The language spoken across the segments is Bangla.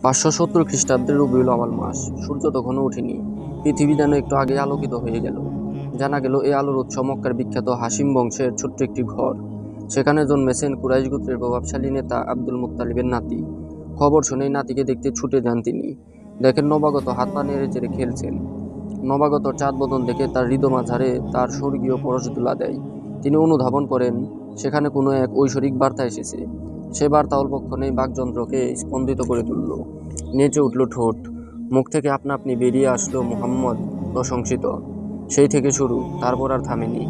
570 খ্রিস্টাব্দের রবিউল আওয়াল মাস। সূর্য তখনও ওঠেনি। পৃথিবী যেন একটু আগে আলোকিত হয়ে গেল। জানা গেল এই আলোর উৎস মক্কার বিখ্যাত হাশিম বংশের ছোট্ট একটি ঘর। সেখানে জন্মেছেন কুরাইশ গোত্রের প্রভাবশালী নেতা আব্দুল মুত্তালিবের নাতি। খবর শুনেই নাতিকে দেখতে ছুটে যান তিনি। দেখেন নবাগত হাত পা নেড়ে চেড়ে খেলছেন। নবাগত চাঁদ বদন দেখে তার হৃদয় মাঝারে তার স্বর্গীয় পরশ তুলা দেয়। তিনি অনুধাবন করেন সেখানে কোনো এক ঐশ্বরিক বার্তা এসেছে। সে বার্তা অল্পক্ষণেই বাকযন্ত্রকে স্পন্দিত করে তুলল। নেচে উঠল ঠোঁট, মুখ থেকে আপনা আপনি বেরিয়ে আসলো মুহাম্মদ প্রশংসিত। সেই থেকে শুরু, তারপর আর থামেনি।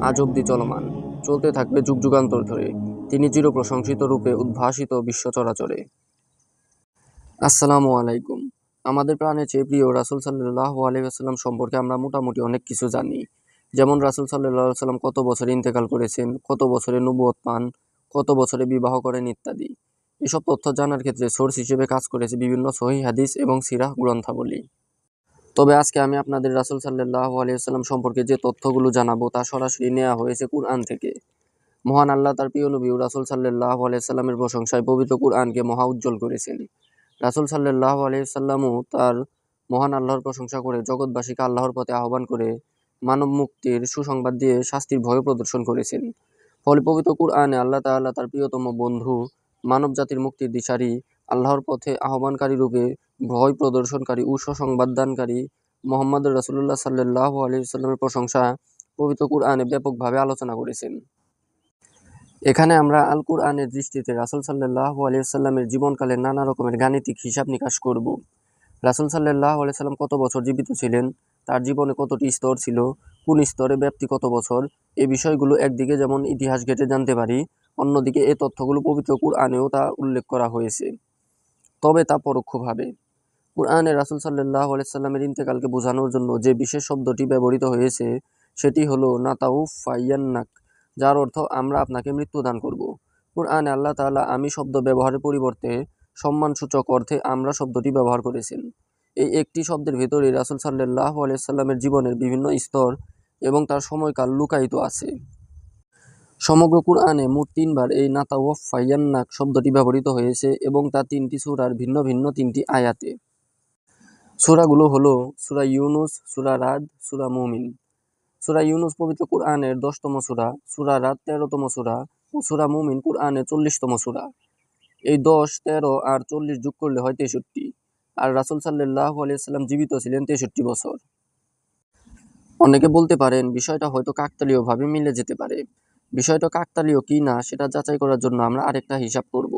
আজ অবধি চলমান, চলতে থাকবে যুগ যুগান্তর ধরে। তিনি চিরপ্রশংসিত রূপে উদ্ভাসিত বিশ্ব চরাচরে। আসসালামু আলাইকুম। আমাদের প্রাণের চেয়ে প্রিয় রাসূল সাল্লাল্লাহু আলাইহি ওয়াসাল্লাম সম্পর্কে আমরা মোটামুটি অনেক কিছু জানি। যেমন রাসূল সাল্লাল্লাহু আলাইহি ওয়াসাল্লাম কত বছরে ইন্তেকাল করেছেন, কত বছরে নবুয়ত পান, কত বছরে বিবাহ করেন ইত্যাদি। এসব তথ্য জানার ক্ষেত্রে সোর্স হিসেবে কাজ করেছে বিভিন্ন সহিহ হাদিস এবং সিরাহ গ্রন্থাবলী। তবে আজকে আমি আপনাদের রাসূল সাল্লাল্লাহু আলাইহি ওয়াসাল্লাম সম্পর্কে যে তথ্যগুলো জানাবো তা সরাসরি নেওয়া হয়েছে কুরআন থেকে। মহান আল্লাহ তার প্রিয় নবী রাসূল সাল্লাল্লাহু আলাইহি ওয়াসাল্লামের প্রশংসায় পবিত্র কুরআনকে মহা উজ্জ্বল করেছেন। রাসূল সাল্লাল্লাহু আলাইহি ওয়াসাল্লামও তার মহান আল্লাহর প্রশংসা করে জগৎবাসীকে আল্লাহর পথে আহ্বান করে মানব মুক্তির সুসংবাদ দিয়ে শাস্তির ভয় প্রদর্শন করেছেন। ফলে পবিত্র কুরআনে আল্লাহ তাআলা তার প্রিয়তম বন্ধু, মানব জাতির মুক্তির দিশারি, আল্লাহর পথে আহ্বানকারী রূপে ভয় প্রদর্শনকারী ও সুসংবাদদানকারী মুহাম্মদ রাসূলুল্লাহ সাল্লাল্লাহু আলাইহি ওয়াসাল্লামের প্রশংসা পবিত্র কুরআনে ব্যাপকভাবে আলোচনা করেছেন। এখানে আমরা আল কুরআনের দৃষ্টিতে রাসূল সাল্লাল্লাহু আলাইহি ওয়াসাল্লামের জীবনকালের নানা রকমের গাণিতিক হিসাব নিকাশ করব। রাসূল সাল্লাল্লাহু আলাইহি ওয়াসাল্লাম কত বছর জীবিত ছিলেন, তার জীবনে কতটি স্তর ছিল, কোন স্তরে ব্যাপ্তি কত বছর, এই বিষয়গুলো একদিকে যেমন ইতিহাস ঘেঁটে জানতে পারি, অন্যদিকে এই তথ্যগুলো পবিত্র কুরআনেও তা উল্লেখ করা হয়েছে, তবে তা পরোক্ষভাবে। কুরআনে রাসূল সাল্লাল্লাহু আলাইহি ওয়াসাল্লামের ইন্তেকালকে বোঝানোর জন্য যে বিশেষ শব্দটি ব্যবহৃত হয়েছে সেটি হলো নাতাউফাইয়ান্নাক, যার অর্থ আমরা আপনাকে মৃত্যুদান করব। কুরআনে আল্লাহ তাআলা আমি শব্দ ব্যবহারের পরিবর্তে সম্মানসূচক অর্থে আমরা শব্দটি ব্যবহার করেছেন। এই একটি শব্দের ভেতরে রাসূল সাল্লাল্লাহু আলাইহি ওয়াসাল্লামের জীবনের বিভিন্ন স্তর এবং তার সময়কাল লুকায়িত আছে। সমগ্র কুরআনে মোট 3 বার এই নাতাওয়াফাইয়ান্নাক শব্দটি ব্যবহৃত হয়েছে এবং তা 3টি সূরার ভিন্ন ভিন্ন 3টি আয়াতে। সূরাগুলো হলো সূরা ইউনুস, সূরা রাদ, সূরা মুমিন। সূরা ইউনুস পবিত্র কুরআনের 10তম সূরা, সূরা রাদ 13তম সূরা ও সূরা মুমিন কুরআনের 40তম সূরা। এই 10, 13 আর 40 যোগ করলে হয় 63। আর রাসূল সাল্লাল্লাহু আলাইহি ওয়াসাল্লাম জীবিত ছিলেন 63 বছর। অনেকে বলতে পারেন বিষয়টা হয়তো কাকতালীয়ভাবে মিলে যেতে পারে। বিষয়টা কাকতালীয় কি না সেটা যাচাই করার জন্য আমরা আরেকটা হিসাব করব।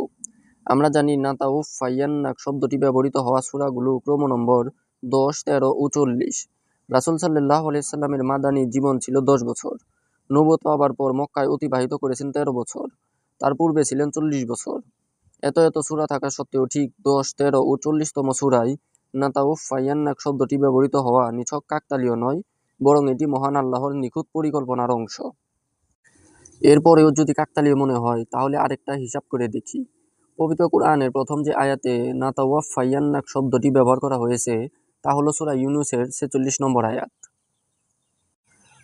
আমরা জানি নাতাউফাইয়ান্নাক শব্দটি ব্যবহৃত হওয়া সূরাগুলো ক্রম নম্বর 10, 13 ও 40। রাসূল সাল্লাল্লাহু আলাইহি ওয়াসাল্লামের মাদানী জীবন ছিল 10 বছর। নবুয়ত পাওয়ার পর মক্কায় অতিবাহিত করেছেন 13 বছর। তার পূর্বে ছিলেন 40 বছর। এত এত সূরা থাকা সত্ত্বেও ঠিক 10, 13 ও 40তম সূরায় নাতাউফাইয়ান্নাক শব্দটি ব্যবহৃত হওয়া নিছক কাকতালীয় নয়, বরং এটি মহান আল্লাহর নিখুঁত পরিকল্পনার অংশ। এরপরেও যদি কাকতালীয় মনে হয় তাহলে আরেকটা হিসাব করে দেখি। পবিত্র কুরআনের প্রথম যে আয়াতে নাতাওয়াফাইয়ান্নাক শব্দটি ব্যবহার করা হয়েছে তা হলো সূরা ইউনুসের 46 নম্বর আয়াত।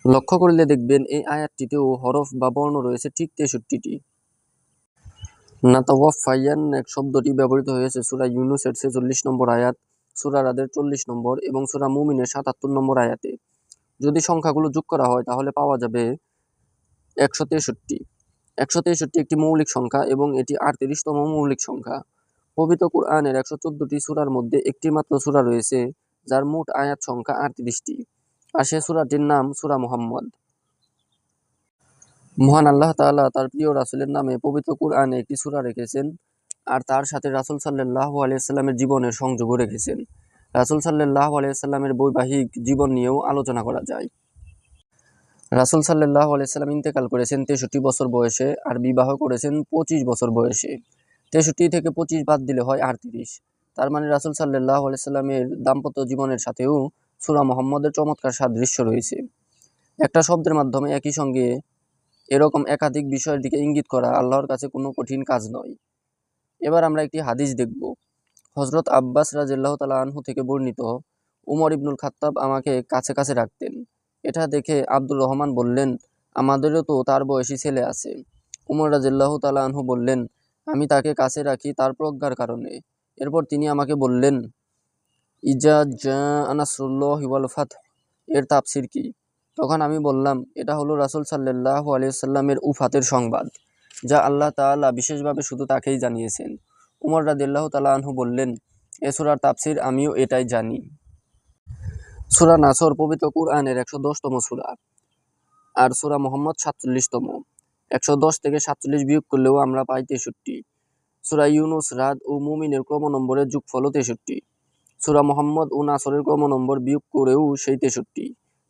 লক্ষ্য করলে দেখবেন এই আয়াতটিতেও হরফ বা বর্ণ রয়েছে ঠিক 63টি। নাতাওয়াফাইয়ান্নাক শব্দটি ব্যবহৃত হয়েছে সূরা ইউনুসের 46 নম্বর আয়াত, সূরা রাদের 40 নম্বর এবং সূরা মুমিনের 77 নম্বর আয়াতে। যদি সংখ্যাগুলো যোগ করা হয় তাহলে পাওয়া যাবে 163। 163 একটি মৌলিক সংখ্যা এবং এটি 38তম মৌলিক সংখ্যা। পবিত্র কুরআনের 114টি সূরার মধ্যে একটি মাত্র সূরা রয়েছে যার মোট আয়াত সংখ্যা 38টি, আর সে সূরাটির নাম সূরা মুহাম্মদ। মহান আল্লাহ তাআলা তার প্রিয় রাসূলের নামে পবিত্র কুরআনে একটি সূরা রেখেছেন, আর তার সাথে রাসূল সাল্লাল্লাহু আলাইহি ওয়াসাল্লামের জীবনের সংযোগও রেখেছেন। রাসূল সাল্লাল্লাহু আলাইহি ওয়াসাল্লামের বৈবাহিক জীবন নিয়েও আলোচনা করা যায়। রাসূল সাল্লাল্লাহু আলাইহি ওয়াসাল্লাম ইন্তেকাল করেছেন 63 বছর বয়সে আর বিবাহ করেছেন 25 বছর বয়সে। 63 থেকে 25 বাদ দিলে হয় 38। তার মানে রাসূল সাল্লাল্লাহু আলাইহি ওয়াসাল্লামের দাম্পত্য জীবনের সাথেও সূরা মুহাম্মদের চমৎকার সাদৃশ্য রয়েছে। একটা শব্দের মাধ্যমে একই সঙ্গে এরকম একাধিক বিষয়ের দিকে ইঙ্গিত করা আল্লাহর কাছে কোনো কঠিন কাজ নয়। এবার আমরা একটি হাদিস দেখব। হযরত আব্বাস রাদিয়াল্লাহু তাআলা আনহু থেকে বর্ণিত, উমর ইবনুল খাত্তাব আমাকে কাছে কাছে রাখতেন। এটা দেখে আব্দুর রহমান বললেন, আমাদেরও তো তার বয়সী ছেলে আছে। উমর রাদিয়াল্লাহু তাআলা আনহু বললেন, আমি তাকে কাছে রাখি তার প্রজ্ঞার কারণে এরপর তিনি আমাকে বললেন, ইজা জাআ নাসরুল্লাহি ওয়াল ফাতহ এর তাফসীর কি? তখন আমি বললাম, এটা হলো রাসূল সাল্লাল্লাহু আলাইহি ওয়াসাল্লামের উফাতের সংবাদ, যা আল্লাহ তাআলা বিশেষভাবে শুধু তাকেই জানিয়েছেন। উমর রাদিয়াল্লাহু তাআলা আনহু বললেন, এ সূরার তাফসীর আমিও এটাই জানি। সূরা নাসর পবিত্র কুরআনের 110তম সূরা, আর সূরা মুহাম্মদ 47তম। 110 থেকে 47 বিয়োগ করলেও আমরা পাই 63। সূরা ইউনূস, রাদ ও মুমিনের ক্রম নম্বরের যোগফলও 63। সূরা মুহাম্মদ ও নাসরের ক্রম নম্বর বিয়োগ করেও সেই 63।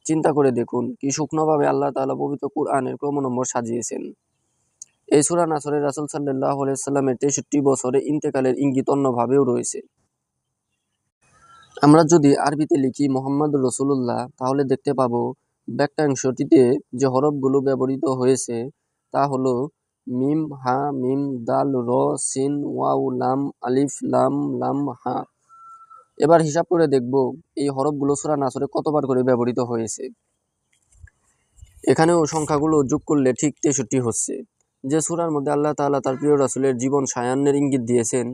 চিন্তা করে দেখুন কি সূক্ষ্মভাবে আল্লাহ তাআলা পবিত্র কুরআনের ক্রম নম্বর সাজিয়েছেন। এই সূরা নাসরে রাসূল সাল্লাল্লাহু আলাইহি ওয়াসাল্লামের 63 বছরে ইন্তেকালের ইঙ্গিত অন্যভাবেও রয়েছে। আমরা যদি আরবিতে লিখি মুহাম্মাদুর রাসূলুল্লাহ, তাহলে দেখতে পাবো বাক্যাংশটিতে যে হরফগুলো ব্যবহৃত হয়েছে তা হলো মিম, হা, মিম, দাল, র, সিন, ওয়াও, লাম, আলিফ, লাম, লাম, হা। এবার হিসাব করে দেখব এই হরফগুলো সূরা নাসরে কতবার করে ব্যবহৃত হয়েছে। এখানেও সংখ্যাগুলো যোগ করলে ঠিক 63 হচ্ছে। যে সূরার মধ্যে আল্লাহ তাআলা তার প্রিয় রাসূলের জীবন সায়ান্নের ইঙ্গিত দিয়েছেন,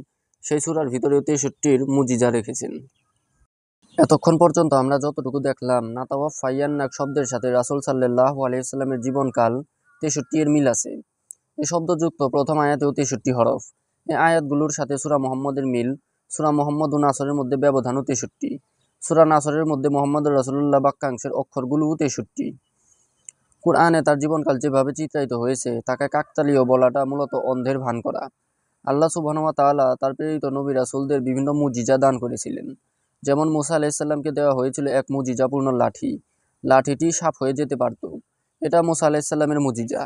সেই সূরার ভিতরেও 63-র মুজিজা রেখেছেন। এতক্ষণ পর্যন্ত আমরা যতটুকু দেখলাম, নাতাওয়াফাইয়ান্নাক শব্দের সাথে রাসূল সাল্লাল্লাহু আলাইহি ওয়াসাল্লামের জীবনকাল 63 এর মিল আছে। এই শব্দযুক্ত প্রথম আয়াতেও 63 হরফ। এই আয়াতগুলোর সাথে সূরা মুহাম্মদের মিল। সূরা মুহাম্মদ ও নাসরের মধ্যে ব্যবধানও 63। সূরা নাসরের মধ্যে মুহাম্মদুর রাসূলুল্লাহ বাক্যাংশের অক্ষরগুলোও 63। কুরআনে তার জীবনকাল যেভাবে চিত্রায়িত হয়েছে তাকে কাকতালীয় বলাটা মূলত অন্ধের ভান করা। আল্লাহ সুবহানাহু ওয়া তাআলা তার প্রেরিত নবী রাসূলদের বিভিন্ন মুজিজা দান করেছিলেন। যেমন মূসা আলাইহিস সালামকে দেওয়া হয়েছিল এক মুজিজাপূর্ণ লাঠি। লাঠিটি সাপ হয়ে যেতে পারত। এটা মূসা আলাইহিস সালামের মুজিজা।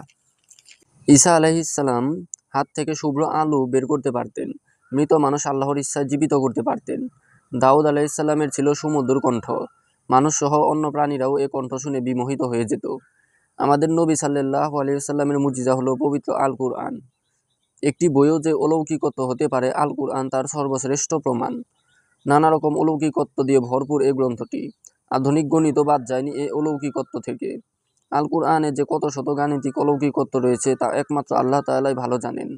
ঈসা আলাইহিস সালাম হাত থেকে শুভ্র আলো বের করতে পারতেন। মৃত মানুষ আল্লাহর ইচ্ছায় জীবিত করতে পারতেন। দাউদ আলাইহিস সালামের ছিল সুমধুর কণ্ঠ। মানুষসহ অন্য প্রাণীরাও এ কণ্ঠ শুনে বিমোহিত হয়ে যেত। আমাদের নবী সাল্লাল্লাহু আলাইহি ওয়াসাল্লামের মুজিজা হলো পবিত্র আল কুরআন। একটি বইও যে অলৌকিকত্ব হতে পারে, আল কুরআন তার সর্বশ্রেষ্ঠ প্রমাণ। নানা রকম অলৌকিকত্ব দিয়ে ভরপুর এই গ্রন্থটি। আধুনিক গণিত বাদ যায়নি এই অলৌকিকত্ব থেকে। আল কুরআনে যে কত শত গাণিতিক অলৌকিকত্ব রয়েছে তা একমাত্র আল্লাহ তাআলাই ভালো জানেন।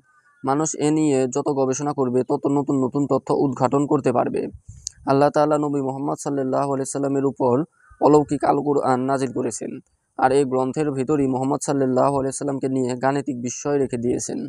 মানুষ এ নিয়ে যত গবেষণা করবে তত নতুন নতুন তথ্য উদ্ঘাটন করতে পারবে। আল্লাহ তাআলা নবী মুহাম্মদ সাল্লাল্লাহু আলাইহি ওয়াসাল্লামের উপর অলৌকিক আল কুরআন নাজিল করেছেন, আর এই গ্রন্থের ভিতরই মুহাম্মদ সাল্লাল্লাহু আলাইহি ওয়াসাল্লামকে নিয়ে গাণিতিক বিস্ময় রেখে দিয়েছেন।